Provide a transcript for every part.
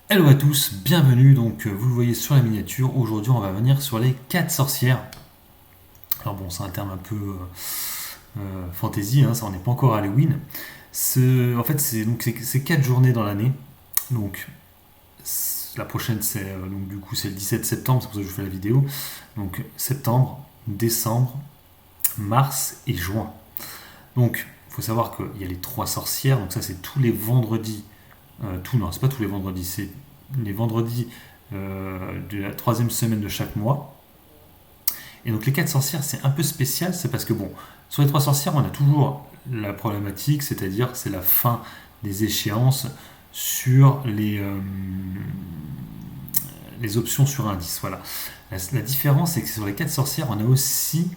Hello à tous, bienvenue. Donc, vous le voyez sur la miniature. Aujourd'hui, on va venir sur les 4 sorcières. Alors, bon, c'est un terme un peu fantasy, hein, ça, on n'est pas encore à Halloween. En fait, c'est 4 journées dans l'année. Donc, la prochaine, donc, du coup, c'est le 17 septembre, c'est pour ça que je fais la vidéo. Donc, septembre, décembre, mars et juin. Donc, il faut savoir qu'il y a les 3 sorcières. Donc, ça, c'est tous les vendredis. Non, c'est pas tous les vendredis, c'est les vendredis de la troisième semaine de chaque mois. Et donc les 4 sorcières, c'est un peu spécial, c'est parce que bon, sur les 3 sorcières, on a toujours la problématique, c'est-à-dire c'est la fin des échéances sur les options sur indice. Voilà. La différence, c'est que sur les 4 sorcières, on a aussi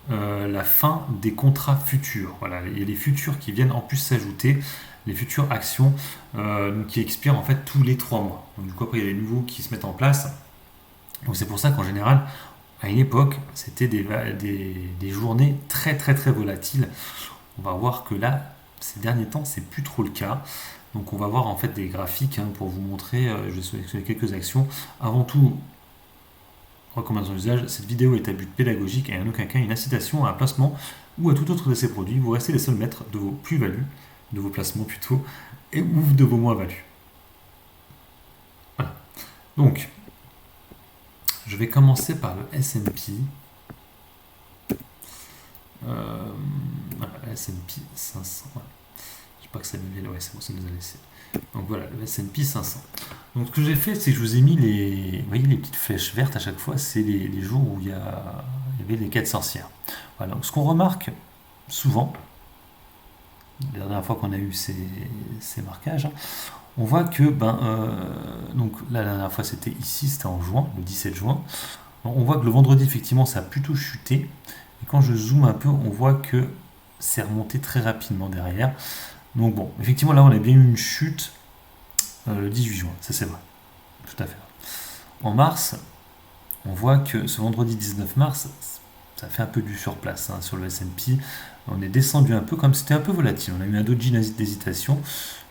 la fin des contrats futurs. Voilà, il y a les futurs qui viennent en plus s'ajouter, les futures actions qui expirent en fait tous les 3 mois. Donc, du coup, après, il y a les nouveaux qui se mettent en place. Donc, c'est pour ça qu'en général, à une époque, c'était des journées très très très volatiles. On va voir que là, ces derniers temps, c'est plus trop le cas. Donc, on va voir en fait des graphiques pour vous montrer. Je vais sélectionner quelques actions. Avant tout, recommandation d'usage, cette vidéo est à but pédagogique et en aucun cas une incitation à un placement ou à tout autre de ces produits. Vous restez les seuls maîtres de vos plus-values, de vos placements plutôt, et ou de vos moins-values. Voilà. Donc, je vais commencer par le S&P. Voilà, S&P 500. Voilà. Je sais pas que ça me ouais, c'est bon, ça nous a laissé. Donc voilà, le S&P 500. Donc ce que j'ai fait, c'est que je vous ai mis vous voyez les petites flèches vertes à chaque fois, c'est les jours où il y avait les 4 sorcières. Voilà, donc ce qu'on remarque souvent, la dernière fois qu'on a eu ces marquages, on voit que, donc là, la dernière fois c'était ici, c'était en juin, le 17 juin. On voit que le vendredi, effectivement, ça a plutôt chuté. Et quand je zoome un peu, on voit que c'est remonté très rapidement derrière. Donc bon, effectivement, là, on a bien eu une chute le 18 juin, ça c'est vrai, tout à fait. En mars, on voit que ce vendredi 19 mars, ça fait un peu du surplace sur le S&P. On est descendu un peu, comme c'était un peu volatile. On a eu un doji d'hésitation,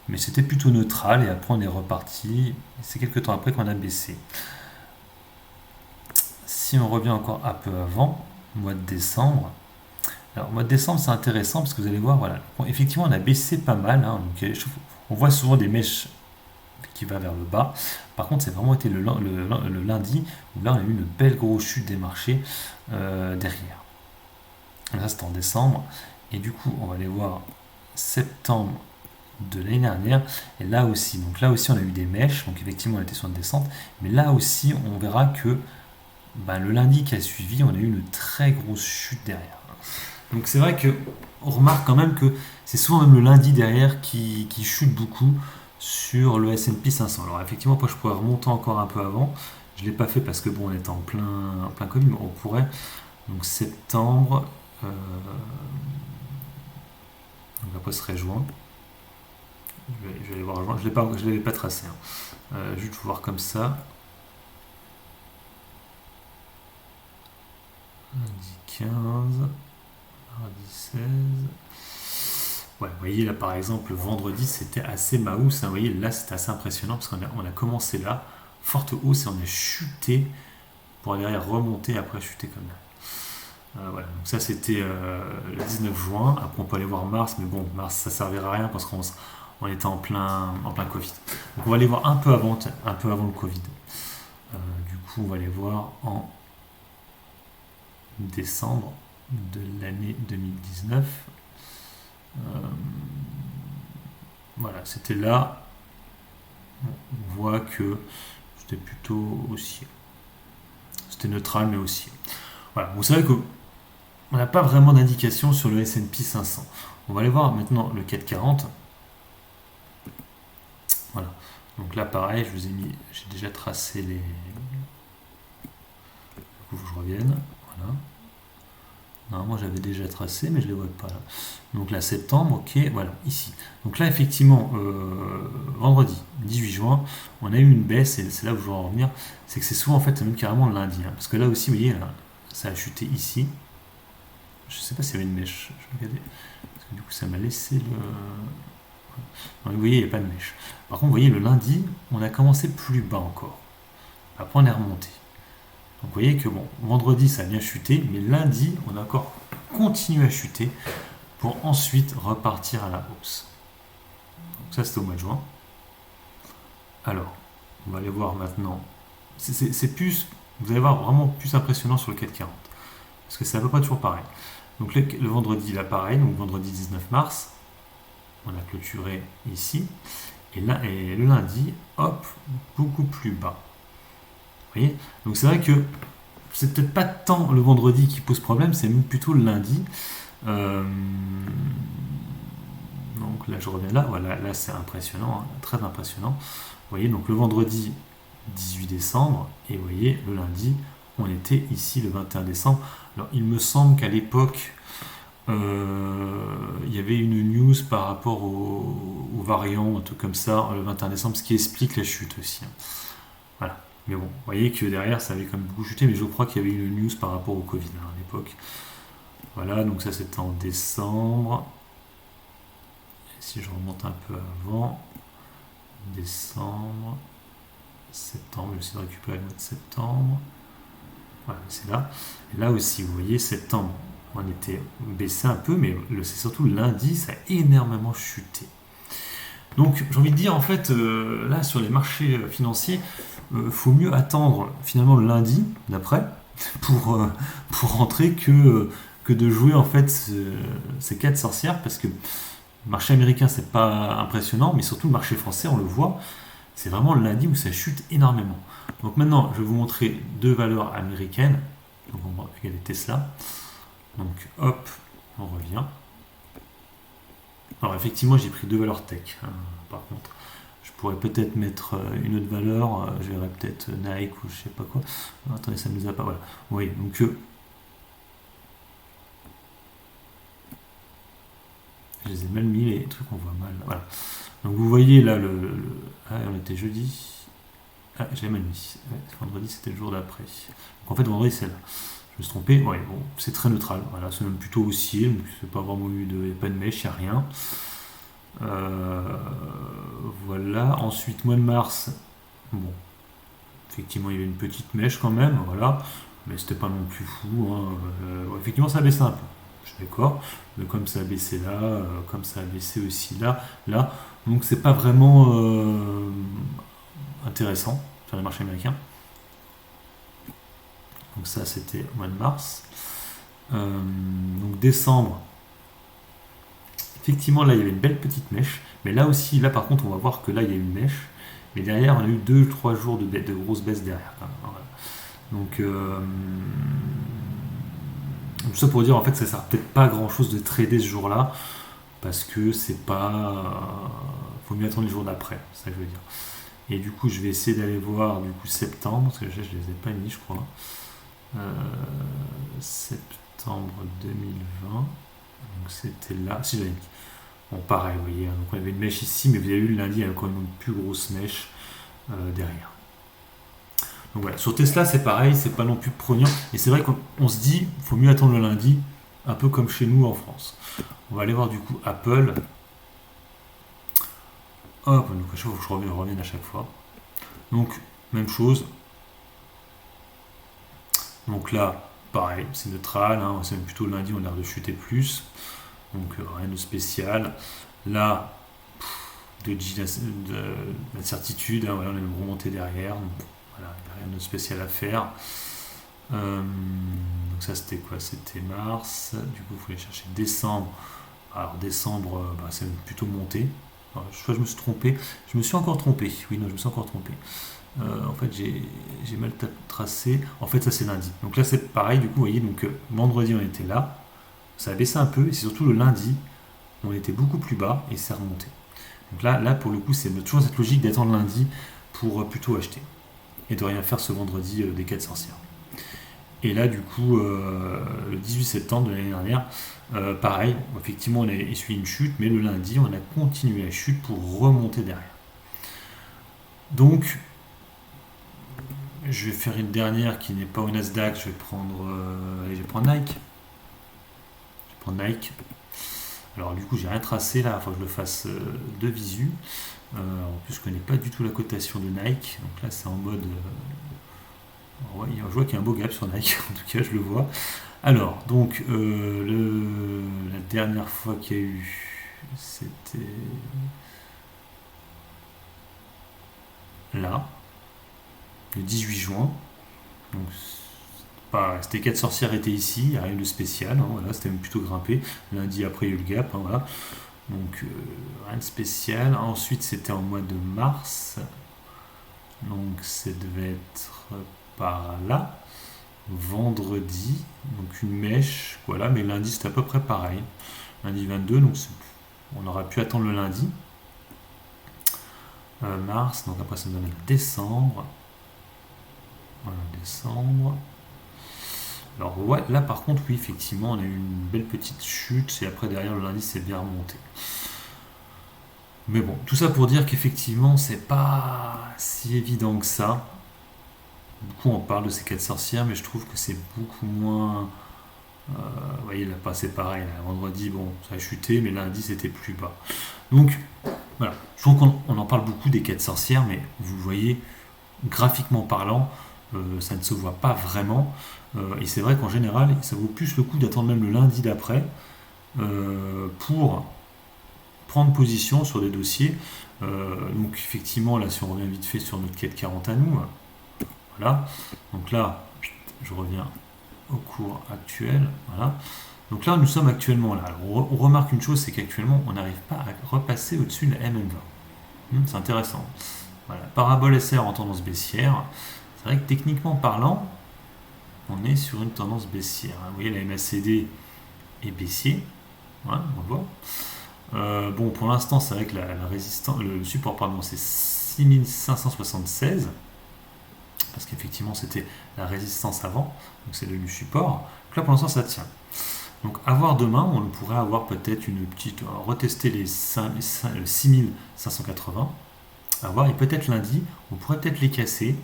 mais c'était plutôt neutral et après on est reparti. C'est quelques temps après qu'on a baissé. Si on revient encore un peu avant, mois de décembre. Alors, au mois de décembre, c'est intéressant parce que vous allez voir, voilà, bon, effectivement, on a baissé pas mal. Donc, on voit souvent des mèches qui va vers le bas. Par contre, c'est vraiment été le lundi où là, on a eu une belle grosse chute des marchés derrière. Là, c'était en décembre. Et du coup, on va aller voir septembre de l'année dernière. Et là aussi, donc là aussi, on a eu des mèches. Donc effectivement, on était sur une descente. Mais là aussi, on verra que le lundi qui a suivi, on a eu une très grosse chute derrière. Donc c'est vrai que on remarque quand même que c'est souvent même le lundi derrière qui chute beaucoup sur le S&P 500. Alors effectivement, moi je pourrais remonter encore un peu avant. Je ne l'ai pas fait parce que bon, on est en plein Covid, mais on pourrait. Donc septembre, donc après ce serait juin. Je vais aller voir juin. Je ne l'avais pas tracé. Juste pour voir comme ça. Lundi 15, mardi 16. Ouais, vous voyez là par exemple, le vendredi c'était assez maous. Vous voyez là c'était assez impressionnant parce qu'on a commencé là, forte hausse et on a chuté pour aller derrière remonter et après chuter comme là. Voilà, donc ça c'était le 19 juin. Après on peut aller voir mars, mais bon, mars ça servira à rien parce qu'on était en plein Covid. Donc on va aller voir un peu avant le Covid. Du coup, on va aller voir en décembre de l'année 2019. Voilà, c'était là. On voit que c'était plutôt haussier. C'était neutral mais haussier. Voilà, vous savez qu'on n'a pas vraiment d'indication sur le S&P 500. On va aller voir maintenant le 440. Voilà. Donc là, pareil, j'ai déjà tracé les. Du coup, faut que je revienne. Voilà. Normalement, j'avais déjà tracé, mais je ne les vois pas là. Donc là, septembre, ok, voilà, ici. Donc là, effectivement, vendredi 18 juin, on a eu une baisse, et c'est là où je veux en revenir. C'est que c'est souvent, en fait, même carrément le lundi. Parce que là aussi, vous voyez, là, ça a chuté ici. Je ne sais pas s'il y avait une mèche. Je vais regarder. Parce que du coup, ça m'a laissé le. Donc, vous voyez, il n'y a pas de mèche. Par contre, vous voyez, le lundi, on a commencé plus bas encore. Après, on est remonté. Donc, vous voyez que bon, vendredi, ça a bien chuté, mais lundi, on a encore continué à chuter pour ensuite repartir à la hausse. Donc, ça, c'était au mois de juin. Alors, on va aller voir maintenant. C'est plus, vous allez voir, vraiment plus impressionnant sur le CAC 40. Parce que c'est à peu près toujours pareil. Donc, le vendredi, là, pareil. Donc, vendredi 19 mars, on a clôturé ici. Et là, et le lundi, hop, beaucoup plus bas. Vous voyez? Donc, c'est vrai que c'est peut-être pas tant le vendredi qui pose problème, c'est même plutôt le lundi. Euh, donc là, je reviens là. Voilà, là, c'est impressionnant, hein, très impressionnant. Vous voyez, donc le vendredi 18 décembre, et vous voyez, le lundi, on était ici le 21 décembre. Alors, il me semble qu'à l'époque, il y avait une news par rapport aux variants, un truc comme ça, le 21 décembre, ce qui explique la chute aussi, hein. Voilà. Mais bon, vous voyez que derrière, ça avait quand même beaucoup chuté, mais je crois qu'il y avait une news par rapport au Covid, hein, à l'époque. Voilà, donc ça c'était en décembre. Et si je remonte un peu avant, décembre, septembre, je vais essayer de récupérer le mois de septembre. Voilà, c'est là. Et là aussi, vous voyez, septembre, on était baissé un peu, mais c'est surtout le lundi, ça a énormément chuté. Donc, j'ai envie de dire, en fait, là, sur les marchés financiers, faut mieux attendre finalement le lundi d'après pour rentrer que de jouer en fait ces quatre sorcières, parce que le marché américain, c'est pas impressionnant, mais surtout le marché français, on le voit, c'est vraiment le lundi où ça chute énormément. Donc maintenant, je vais vous montrer deux valeurs américaines. Donc on va regarder Tesla. Donc hop, on revient. Alors effectivement, j'ai pris deux valeurs tech, hein, par contre. Je pourrais peut-être mettre une autre valeur. Je verrais peut-être Nike ou je sais pas quoi. Non, attendez, ça ne nous a pas. Voilà. Oui, donc je les ai mal mis, les trucs on voit mal. Voilà. Donc vous voyez là ah, on était jeudi. Ah, j'avais mal mis. Ouais, vendredi, c'était le jour d'après. Donc en fait, vendredi, c'est là. Je me suis trompé. Ouais, bon, c'est très neutral. Voilà, c'est même plutôt haussier. Donc c'est pas vraiment eu de, y a pas de mèche, il n'y a rien. Voilà. Ensuite, mois de mars. Bon, effectivement, il y avait une petite mèche quand même. Voilà. Mais c'était pas non plus fou, hein. Ouais, effectivement, ça a baissé un peu. Je suis d'accord. Mais comme ça a baissé là, comme ça a baissé aussi là, là. Donc c'est pas vraiment intéressant sur le marché américain. Donc ça c'était au mois de mars. Donc décembre, effectivement là il y avait une belle petite mèche, mais là aussi, là par contre on va voir que là il y a une mèche, mais derrière on a eu 2-3 jours de grosses baisses derrière quand même. Voilà. Donc tout ça pour dire en fait ça sert peut-être pas à grand chose de trader ce jour-là, parce que c'est pas... faut mieux attendre les jours d'après, c'est ça que je veux dire. Et du coup, je vais essayer d'aller voir du coup septembre, parce que je les ai pas mis, je crois. Septembre 2020. Donc c'était là. Si j'avais mis. Bon, pareil, vous voyez. Donc on avait une mèche ici, mais vous avez vu le lundi, il y a quand même une plus grosse mèche derrière. Donc voilà. Sur Tesla, c'est pareil, c'est pas non plus prognant. Et c'est vrai qu'on se dit, il faut mieux attendre le lundi, un peu comme chez nous en France. On va aller voir du coup Apple. Hop, donc à chaque fois, je reviens à chaque fois. Donc, même chose. Donc là, pareil, c'est neutral, hein, c'est plutôt le lundi, on a l'air de chuter plus. Donc rien de spécial. Là, d'incertitude, hein, voilà, on est remonté derrière. Donc, voilà, il n'y a rien de spécial à faire. Donc ça c'était quoi? C'était mars. Du coup, il faut aller chercher décembre. Alors décembre, c'est plutôt monté. Alors, je me suis trompé. Je me suis encore trompé. Oui, non, je me suis encore trompé. En fait, j'ai mal tracé. En fait, ça c'est lundi. Donc là, c'est pareil. Du coup, vous voyez, donc vendredi, on était là. Ça a baissé un peu. Et c'est surtout le lundi, on était beaucoup plus bas et c'est remonté. Donc là, pour le coup, c'est toujours cette logique d'attendre lundi pour plutôt acheter et de rien faire ce vendredi des 4 sorcières. Et là, du coup, le 18 septembre de l'année dernière, pareil, effectivement, on a essuyé une chute, mais le lundi, on a continué la chute pour remonter derrière. Donc, je vais faire une dernière qui n'est pas au Nasdaq. Je vais prendre Nike. Je vais prendre Nike. Alors du coup, j'ai rien tracé là, il faut que je le fasse de visu. En plus, je connais pas du tout la cotation de Nike. Donc là, c'est en mode. Ouais, je vois qu'il y a un beau gap sur Nike, en tout cas, je le vois. Alors, donc, la dernière fois qu'il y a eu, c'était là, le 18 juin. Donc, c'était 4 sorcières étaient ici, il n'y a rien de spécial, hein, voilà, c'était même plutôt grimpé. Lundi après, il y a eu le gap, hein, voilà. Donc, rien de spécial. Ensuite, c'était en mois de mars. Donc, ça devait être par là. Vendredi, donc une mèche, voilà, mais lundi c'était à peu près pareil. Lundi 22, donc on aurait pu attendre le lundi. Mars, donc après ça me donne décembre. Voilà, décembre. Alors ouais, là par contre, oui, effectivement, on a eu une belle petite chute, et après derrière le lundi c'est bien remonté. Mais bon, tout ça pour dire qu'effectivement, c'est pas si évident que ça. Beaucoup on parle de ces 4 sorcières, mais je trouve que c'est beaucoup moins. Vous voyez, là, c'est pareil. Là, vendredi, bon, ça a chuté, mais lundi, c'était plus bas. Donc, voilà. Je trouve qu'on en parle beaucoup des 4 sorcières, mais vous le voyez, graphiquement parlant, ça ne se voit pas vraiment. Et c'est vrai qu'en général, ça vaut plus le coup d'attendre même le lundi d'après pour prendre position sur des dossiers. Donc, effectivement, là, si on revient vite fait sur notre quête 40 à nous, voilà. Donc là, je reviens au cours actuel. Voilà. Donc là, nous sommes actuellement là. Alors, on remarque une chose, c'est qu'actuellement, on n'arrive pas à repasser au-dessus de la MM20. C'est intéressant. Voilà. Parabole SR en tendance baissière. C'est vrai que techniquement parlant, on est sur une tendance baissière. Vous voyez, la MACD est baissier. Voilà, on le voit. Bon, pour l'instant, c'est vrai que le support, pardon, c'est 6576. Parce qu'effectivement c'était la résistance avant, donc c'est devenu support. Donc là pour l'instant ça tient. Donc à voir demain, on pourrait avoir peut-être une petite. Retester les 6580. À voir, et peut-être lundi, on pourrait peut-être les casser,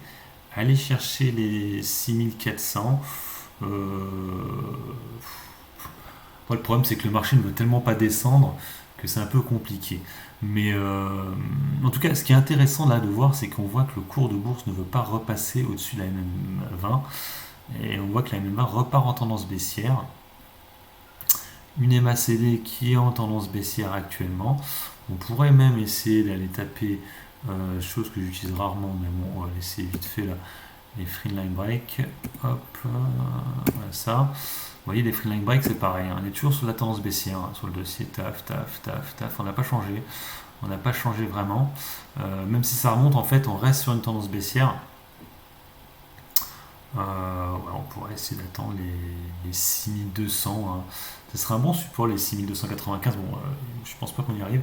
aller chercher les 6400. Le problème c'est que le marché ne veut tellement pas descendre que c'est un peu compliqué. Mais en tout cas, ce qui est intéressant là de voir, c'est qu'on voit que le cours de bourse ne veut pas repasser au-dessus de la MM20. Et on voit que la MM20 repart en tendance baissière. Une MACD qui est en tendance baissière actuellement. On pourrait même essayer d'aller taper, chose que j'utilise rarement, mais bon, on va laisser vite fait là, les free line break. Hop, voilà ça. Vous voyez, les free line break, c'est pareil. On est toujours sur la tendance baissière, sur le dossier. Taf, taf, taf, taf. On n'a pas changé. On n'a pas changé vraiment. Même si ça remonte, en fait, on reste sur une tendance baissière. On pourrait essayer d'attendre les 6200. Hein. Ce serait un bon support, les 6295. Bon, je pense pas qu'on y arrive.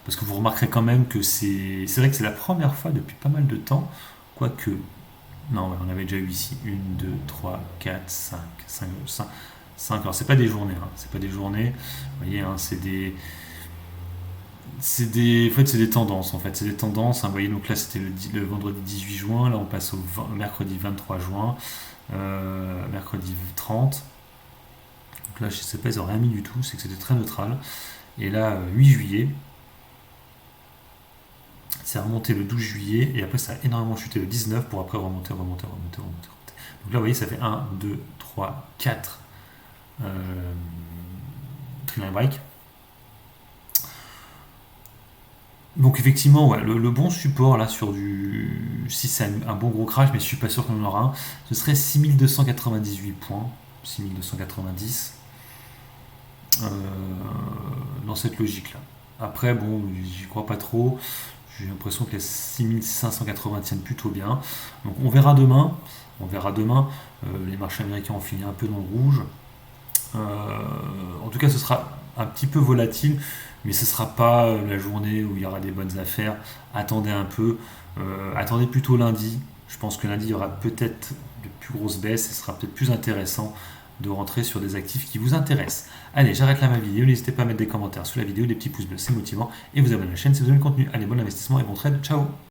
Parce que vous remarquerez quand même que c'est vrai que c'est la première fois depuis pas mal de temps. Quoique. Non, on avait déjà eu ici 1, 2, 3, 4, 5, 5, 5. 5. Alors, c'est pas des journées. Hein. C'est pas des journées. Vous voyez, hein, c'est des. En fait, c'est des tendances. En fait, c'est des tendances. Hein. Vous voyez, donc là, c'était le vendredi 18 juin. Là, on passe au mercredi 23 juin. Mercredi 30. Donc là, je sais pas, ils n'ont rien mis du tout. C'est que c'était très neutral. Et là, 8 juillet. C'est remonté le 12 juillet. Et après, ça a énormément chuté le 19 pour après remonter. Donc là, vous voyez, ça fait 1, 2, 3, 4 trailing break. Donc effectivement, ouais, le bon support là sur du. Si c'est un bon gros crash, mais je suis pas sûr qu'on en aura un, ce serait 6298 points, 6290 dans cette logique là. Après, bon, j'y crois pas trop. J'ai l'impression que les 6580 tiennent plutôt bien. Donc on verra demain. Les marchés américains ont fini un peu dans le rouge. En tout cas, ce sera un petit peu volatile, mais ce ne sera pas la journée où il y aura des bonnes affaires. Attendez un peu. Attendez plutôt lundi. Je pense que lundi, il y aura peut-être de plus grosses baisses. Ce sera peut-être plus intéressant de rentrer sur des actifs qui vous intéressent. Allez, j'arrête là ma vidéo. N'hésitez pas à mettre des commentaires sous la vidéo, des petits pouces bleus, c'est motivant. Et vous abonnez à la chaîne si vous aimez le contenu. Allez, bon investissement et bon trade. Ciao!